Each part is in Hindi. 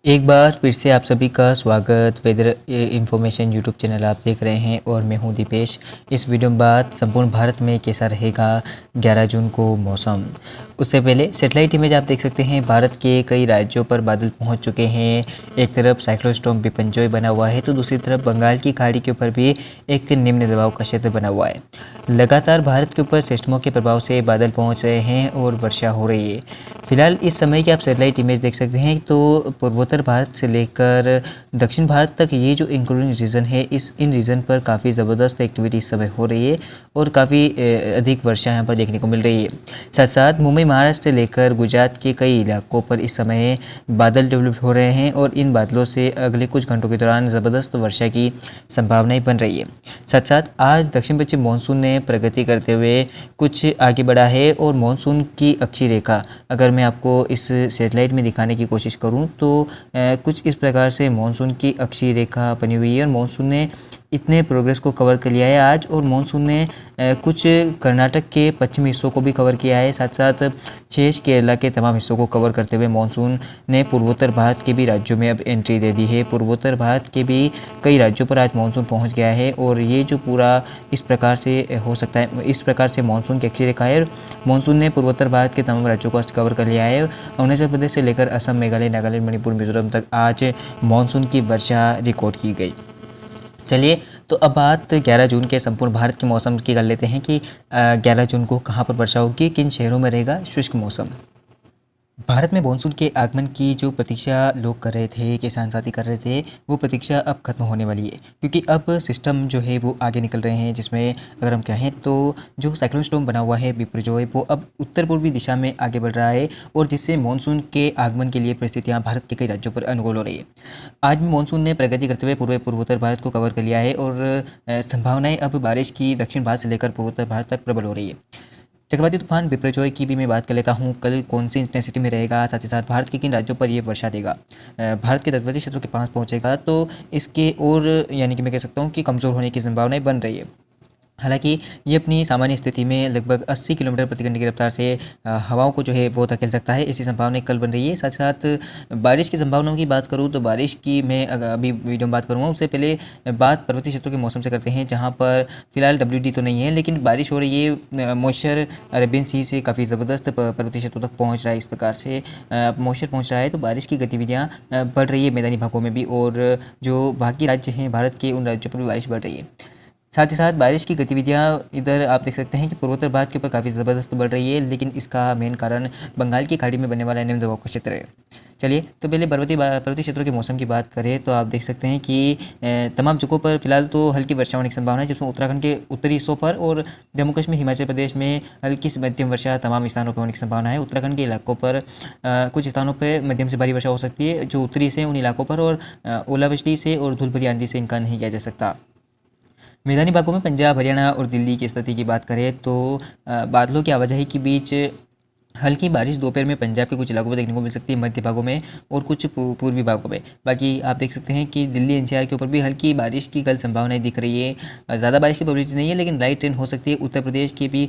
एक बार फिर से आप सभी का स्वागत। वेदर इन्फॉर्मेशन यूट्यूब चैनल आप देख रहे हैं और मैं हूं दीपेश। इस वीडियो में बात संपूर्ण भारत में कैसा रहेगा 11 जून को मौसम। उससे पहले सैटेलाइट इमेज आप देख सकते हैं। भारत के कई राज्यों पर बादल पहुंच चुके हैं। एक तरफ साइक्लोस्टॉर्म बिपरजॉय बना हुआ है तो दूसरी तरफ बंगाल की खाड़ी के ऊपर भी एक निम्न दबाव का क्षेत्र बना हुआ है। लगातार भारत के ऊपर सिस्टमों के प्रभाव से बादल पहुँच रहे हैं और वर्षा हो रही है। फिलहाल इस समय की आप सैटेलाइट इमेज देख सकते हैं तो पूर्वोत्तर भारत से लेकर दक्षिण भारत तक ये जो इंक्लूडिंग रीजन है इन रीजन पर काफ़ी ज़बरदस्त एक्टिविटी इस समय हो रही है और काफ़ी अधिक वर्षा यहाँ पर देखने को मिल रही है। साथ साथ मुंबई महाराष्ट्र से लेकर गुजरात के कई इलाकों पर इस समय बादल डेवलप हो रहे हैं और इन बादलों से अगले कुछ घंटों के दौरान ज़बरदस्त वर्षा की संभावनाएं बन रही है। साथ साथ आज दक्षिण पश्चिम मानसून ने प्रगति करते हुए कुछ आगे बढ़ा है और मानसून की अक्षीय रेखा अगर मैं आपको इस सैटेलाइट में दिखाने की कोशिश करूं तो कुछ इस प्रकार से मानसून की अक्षीय रेखा बनी हुई है और मानसून ने इतने प्रोग्रेस को कवर कर लिया है आज। और मानसून ने कुछ कर्नाटक के पश्चिमी हिस्सों को भी कवर किया है। साथ साथ शेष केरला के तमाम हिस्सों को कवर करते हुए मानसून ने पूर्वोत्तर भारत के भी राज्यों में अब एंट्री दे दी है। पूर्वोत्तर भारत के भी कई राज्यों पर आज मानसून पहुंच गया है और ये जो पूरा इस प्रकार से हो सकता है, इस प्रकार से मानसून की अक्षीय रेखा है। मानसून ने पूर्वोत्तर भारत के तमाम राज्यों को आज कवर कर लिया है। अरुणाचल प्रदेश से लेकर असम, मेघालय, नागालैंड, मणिपुर, मिजोरम तक आज मानसून की वर्षा रिकॉर्ड की गई। चलिए तो अब बात 11 जून के संपूर्ण भारत के मौसम की कर लेते हैं कि 11 जून को कहाँ पर वर्षा होगी, किन शहरों में रहेगा शुष्क मौसम। भारत में मानसून के आगमन की जो प्रतीक्षा लोग कर रहे थे, किसान साथी कर रहे थे, वो प्रतीक्षा अब खत्म होने वाली है क्योंकि अब सिस्टम जो है वो आगे निकल रहे हैं। जिसमें अगर हम कहें तो जो साइक्लोन स्टॉर्म बना हुआ है बिपरजॉय वो अब उत्तर पूर्वी दिशा में आगे बढ़ रहा है और जिससे मानसून के आगमन के लिए परिस्थितियाँ भारत के कई राज्यों पर अनुकूल हो रही है। आज भी मानसून ने प्रगति करते हुए पूर्वोत्तर भारत को कवर कर लिया है और संभावनाएं अब बारिश की दक्षिण भारत से लेकर पूर्वोत्तर भारत तक प्रबल हो रही है। चक्रवाती तूफान बिपरजॉय की भी मैं बात कर लेता हूँ। कल कौन सी इंटेंसिटी में रहेगा, साथ ही साथ भारत के किन राज्यों पर ये वर्षा देगा। भारत के तटवर्ती क्षेत्रों के पास पहुँचेगा तो इसके और यानी कि मैं कह सकता हूँ कि कमज़ोर होने की संभावनाएं बन रही है। हालांकि ये अपनी सामान्य स्थिति में लगभग 80 किलोमीटर प्रति घंटे की रफ्तार से हवाओं को जो है वो धकेल सकता है। ऐसी संभावना कल बन रही है। साथ साथ बारिश की संभावनाओं की बात करूँ तो बारिश की मैं अभी वीडियो में बात करूँगा। उससे पहले बात पर्वतीय क्षेत्रों के मौसम से करते हैं जहाँ पर फिलहाल WD तो नहीं है लेकिन बारिश हो रही है। मॉइस्चर अरेबियन सी से काफ़ी ज़बरदस्त पर्वतीय क्षेत्रों तक पहुँच रहा है। इस प्रकार से मॉइस्चर पहुँच रहा है तो बारिश की गतिविधियाँ बढ़ रही है मैदानी भागों में भी और जो बाकी राज्य हैं भारत के उन राज्यों पर भी बारिश बढ़ रही है। साथ ही साथ बारिश की गतिविधियाँ इधर आप देख सकते हैं कि पूर्वोत्तर भारत के ऊपर काफ़ी ज़बरदस्त बढ़ रही है लेकिन इसका मेन कारण बंगाल की खाड़ी में बनने वाला निम्न दबाव का क्षेत्र है। चलिए तो पहले पर्वतीय क्षेत्रों के मौसम की बात करें तो आप देख सकते हैं कि तमाम जगहों पर फिलहाल तो हल्की वर्षा होने की संभावना है जिसमें उत्तराखंड के उत्तरी हिस्सों पर और जम्मू कश्मीर, हिमाचल प्रदेश में हल्की से मध्यम वर्षा तमाम स्थानों पर होने की संभावना है। उत्तराखंड के इलाकों पर कुछ स्थानों पर मध्यम से भारी वर्षा हो सकती है जो उत्तरी से उन इलाकों पर और ओलावृष्टि से और धूल भरी आंधी से इनका नहीं किया जा सकता। मैदानी भागों में पंजाब, हरियाणा और दिल्ली की स्थिति की बात करें तो बादलों की आवाजाही के बीच हल्की बारिश दोपहर में पंजाब के कुछ इलाकों में देखने को मिल सकती है, मध्य भागों में और कुछ पूर्वी भागों में। बाकी आप देख सकते हैं कि दिल्ली NCR के ऊपर भी हल्की बारिश की कल संभावनाएं दिख रही है। ज़्यादा बारिश की प्रोबेबिलिटी नहीं है लेकिन लाइट रेन हो सकती है। उत्तर प्रदेश के भी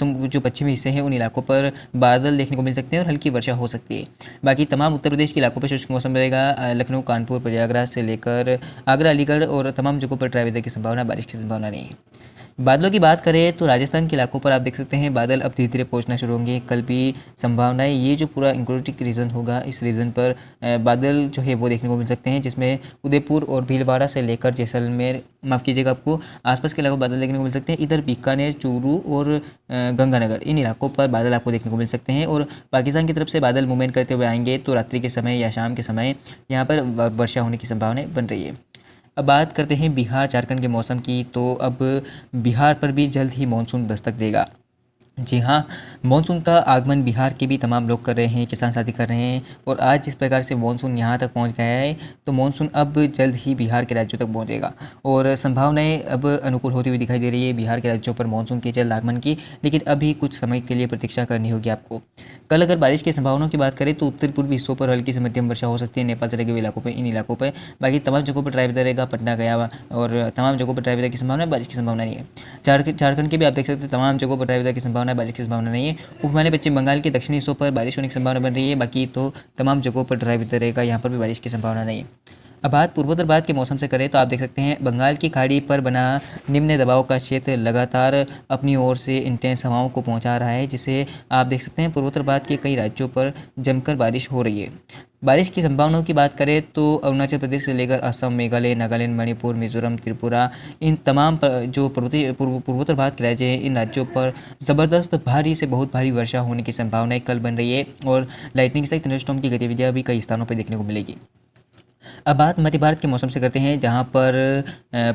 तुम जो पश्चिमी हिस्से हैं उन इलाकों पर बादल देखने को मिल सकते हैं और हल्की वर्षा हो सकती है। बाकी तमाम उत्तर प्रदेश के इलाकों पर शुष्क मौसम रहेगा। लखनऊ, कानपुर, प्रयागराज से लेकर आगरा, अलीगढ़ और तमाम जगहों पर ड्राई वेदर की संभावना, बारिश की संभावना नहीं है। बादलों की बात करें तो राजस्थान के इलाकों पर आप देख सकते हैं बादल अब धीरे धीरे पहुंचना शुरू होंगे। कल भी संभावना है ये जो पूरा इंक्रोटिक रीजन होगा इस रीजन पर बादल जो है वो देखने को मिल सकते हैं जिसमें उदयपुर और भीलवाड़ा से लेकर जैसलमेर, माफ़ कीजिएगा, आपको आसपास के इलाकों बादल देखने को मिल सकते हैं। इधर बीकानेर, चूरू और गंगानगर इन इलाकों पर बादल आपको देखने को मिल सकते हैं और पाकिस्तान की तरफ से बादल मूवमेंट करते हुए आएंगे तो रात्रि के समय या शाम के समय यहाँ पर वर्षा होने की संभावना बन रही है। अब बात करते हैं बिहार, झारखंड के मौसम की तो अब बिहार पर भी जल्द ही मानसून दस्तक देगा। जी हाँ, मानसून का आगमन बिहार के भी तमाम लोग कर रहे हैं, किसान साथी कर रहे हैं और आज जिस प्रकार से मानसून यहाँ तक पहुँच गया है तो मानसून अब जल्द ही बिहार के राज्यों तक पहुँचेगा और संभावनाएं अब अनुकूल होती हुई दिखाई दे रही है बिहार के राज्यों पर मानसून के जल्द आगमन की। लेकिन अभी कुछ समय के लिए प्रतीक्षा करनी होगी आपको। कल अगर बारिश की संभावनाओं की बात करें तो उत्तर पूर्वी हिस्सों पर हल्की से मध्यम वर्षा हो सकती है, नेपाल से लगे हुए इलाकों पर, इन इलाकों पर। बाकी तमाम जगहों पर ड्राई वेदर रहेगा, पटना, गया और तमाम जगहों पर ड्राई वेदर की संभावना है, बारिश की संभावना नहीं है। झारखंड के भी आप देख सकते हैं तमाम जगहों पर ड्राई वेदर की संभावना है, बारिश की संभावना नहीं है। हैं। उप हिमालय पश्चिम बंगाल के दक्षिणी हिस्सों पर बारिश होने की संभावना बन रही है, बाकी तो तमाम जगहों पर ड्राई वेदर रहेगा, यहाँ पर भी बारिश की संभावना नहीं है। अब बात पूर्वोत्तर भारत के मौसम से करें तो आप देख सकते हैं बंगाल की खाड़ी पर बना निम्न दबाव का क्षेत्र लगातार अपनी ओर से इंटेंस हवाओं को पहुंचा रहा है, जिससे आप देख सकते हैं पूर्वोत्तर भारत के कई राज्यों पर जमकर बारिश हो रही है। बारिश की संभावनाओं की बात करें तो अरुणाचल प्रदेश से लेकर असम, मेघालय, नागालैंड, मणिपुर, मिजोरम, त्रिपुरा, इन तमाम जो पूर्वोत्तर भारत के राज्य हैं, इन राज्यों पर ज़बरदस्त भारी से बहुत भारी वर्षा होने की संभावनाएं कल बन रही है और लाइटनिंग के साथ थंडरस्टॉर्म की गतिविधियां भी कई स्थानों पर देखने को मिलेगी। अब बात मध्य भारत के मौसम से करते हैं, जहां पर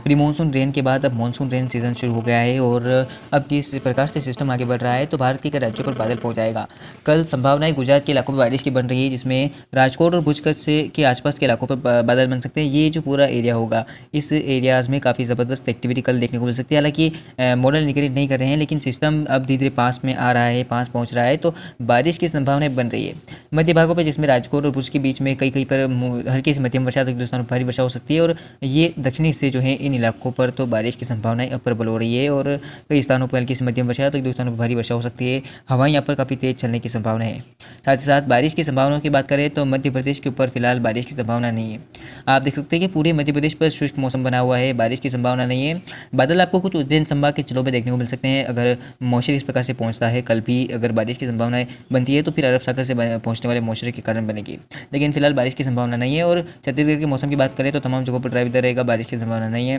प्री मानसून रेन के बाद अब मानसून रेन सीजन शुरू हो गया है और अब जिस प्रकार से सिस्टम आगे बढ़ रहा है तो भारत के कई राज्यों पर बादल पहुंच जाएगा। कल संभावनाएं गुजरात के इलाकों में बारिश की बन रही है, जिसमें राजकोट और भुज कच्छ से के आसपास के इलाकों पर बादल बन सकते हैं। ये जो पूरा एरिया होगा, इस एरियाज़ में काफ़ी ज़बरदस्त एक्टिविटी कल देखने को मिल सकती है। हालांकि मॉडल इंडिकेट नहीं कर रहे हैं, लेकिन सिस्टम अब धीरे धीरे पास में आ रहा है, पास पहुँच रहा है, तो बारिश की संभावनाएं बन रही है मध्य भागों पर, जिसमें राजकोट और भुज के बीच में कई कई पर हल्की से मध्यम वर्षा, तो हिंदुस्तान में भारी वर्षा हो सकती है। और ये दक्षिणी हिस्से जो हैं, इन इलाकों पर तो बारिश की संभावनाएं अब प्रबल हो रही है और कई स्थानों पर हल्की से मध्यम वर्षा, तो हिंदुस्तान में भारी वर्षा हो सकती है। हवाएं यहाँ पर काफ़ी तेज चलने की संभावना है। साथ ही साथ बारिश की संभावनाओं की बात करें तो मध्य प्रदेश के ऊपर फिलहाल बारिश की संभावना नहीं है। आप देख सकते हैं कि पूरे मध्य प्रदेश पर शुष्क मौसम बना हुआ है, बारिश की संभावना नहीं है। बादल आपको कुछ उज्जैन संभाग के जिलों में देखने को मिल सकते हैं। अगर मॉइस्चर इस प्रकार से पहुंचता है, कल भी अगर बारिश की संभावनाएं बनती है तो फिर अरब सागर से पहुंचने वाले मॉइस्चर के कारण बनेगी, लेकिन फिलहाल बारिश की संभावना नहीं है। और छत्तीसगढ़ के मौसम की बात करें तो तमाम जगहों पर ड्राई वेदर रहेगा, बारिश की संभावना नहीं है।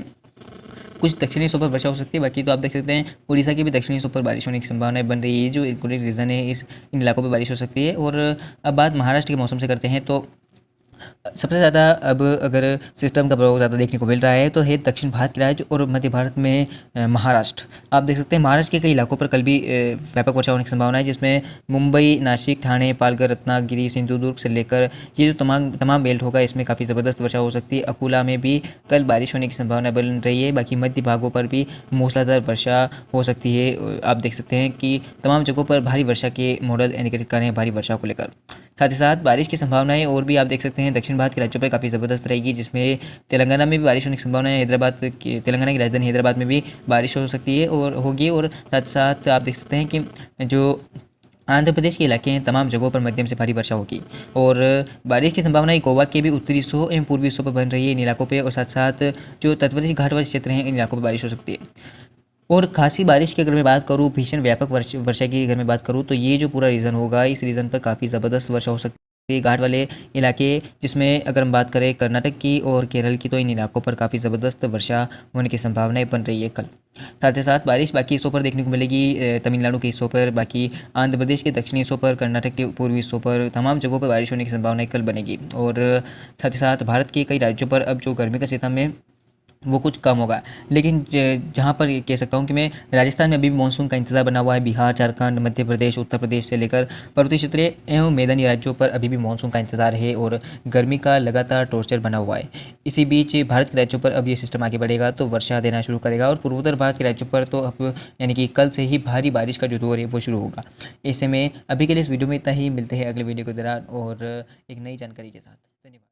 कुछ दक्षिणी हिस्सों पर वर्षा हो सकती है, बाकी तो आप देख सकते हैं उड़ीसा के भी दक्षिणी हिस्सों पर बारिश होने की संभावनाएं बन रही है। जो इल्कुलिक रीजन है, इन इलाकों पर बारिश हो सकती है। और अब बात महाराष्ट्र के मौसम से करते हैं तो सबसे ज़्यादा अब अगर सिस्टम का प्रभाव ज़्यादा देखने को मिल रहा है तो है दक्षिण भारत के राज्य और मध्य भारत में महाराष्ट्र। आप देख सकते हैं महाराष्ट्र के कई इलाकों पर कल भी व्यापक वर्षा होने की संभावना है, जिसमें मुंबई, नासिक, ठाणे, पालघर, रत्नागिरी, सिंधुदुर्ग से लेकर ये जो तमाम बेल्ट होगा, इसमें काफ़ी ज़बरदस्त वर्षा हो सकती है। अकोला में भी कल बारिश होने की संभावना बन रही है। बाकी मध्य भागों पर भी मूसलाधार वर्षा हो सकती है। आप देख सकते हैं कि तमाम जगहों पर भारी वर्षा के मॉडल इंडिकेट कर रहे हैं भारी वर्षा को लेकर। साथ ही साथ बारिश की संभावनाएं और भी आप देख सकते हैं दक्षिण भारत के राज्यों पर काफ़ी ज़बरदस्त रहेगी, जिसमें तेलंगाना में भी बारिश होने की संभावना है। तेलंगाना की राजधानी हैदराबाद में भी बारिश हो सकती है और होगी। और साथ साथ आप देख सकते हैं कि जो आंध्र प्रदेश के इलाके हैं, तमाम जगहों पर मध्यम से भारी वर्षा होगी। और बारिश की संभावनाएं गोवा के भी उत्तरी हिस्सों एवं पूर्वी हिस्सों पर बन रही है इन इलाकों पर। और साथ साथ जो तटवर्ती घाट वाले क्षेत्र हैं, इन इलाकों पर बारिश हो सकती है। और खासी बारिश की अगर मैं बात करूँ, भीषण व्यापक वर्षा की अगर मैं बात करूँ, तो ये जो पूरा रीजन होगा, इस रीजन पर काफ़ी ज़बरदस्त वर्षा हो सकती है। घाट वाले इलाके, जिसमें अगर हम बात करें कर्नाटक की और केरल की, तो इन इलाकों पर काफ़ी ज़बरदस्त वर्षा होने की संभावनाएं बन रही है कल। साथ ही साथ बारिश बाकी हिस्सों पर देखने को मिलेगी, तमिलनाडु के हिस्सों पर, बाकी आंध्र प्रदेश के दक्षिणी हिस्सों पर, कर्नाटक के पूर्वी हिस्सों पर, तमाम जगहों पर बारिश होने की संभावनाएं कल बनेगी। और साथ ही साथ भारत के कई राज्यों पर अब जो गर्मी का सितम है वो कुछ कम होगा, लेकिन जहाँ पर कह सकता हूँ कि मैं राजस्थान में अभी भी मानसून का इंतज़ार बना हुआ है। बिहार, झारखंड, मध्य प्रदेश, उत्तर प्रदेश से लेकर पर्वतीय क्षेत्रीय एवं मैदानी राज्यों पर अभी भी मानसून का इंतज़ार है और गर्मी का लगातार टॉर्चर बना हुआ है। इसी बीच भारत के राज्यों पर अब ये सिस्टम आगे बढ़ेगा तो वर्षा देना शुरू करेगा और पूर्वोत्तर भारत के राज्यों पर तो अब यानी कि कल से ही भारी बारिश का जो दौर है वो शुरू होगा। ऐसे में अभी के लिए इस वीडियो में इतना ही, मिलते हैं अगले वीडियो के दौरान और एक नई जानकारी के साथ। धन्यवाद।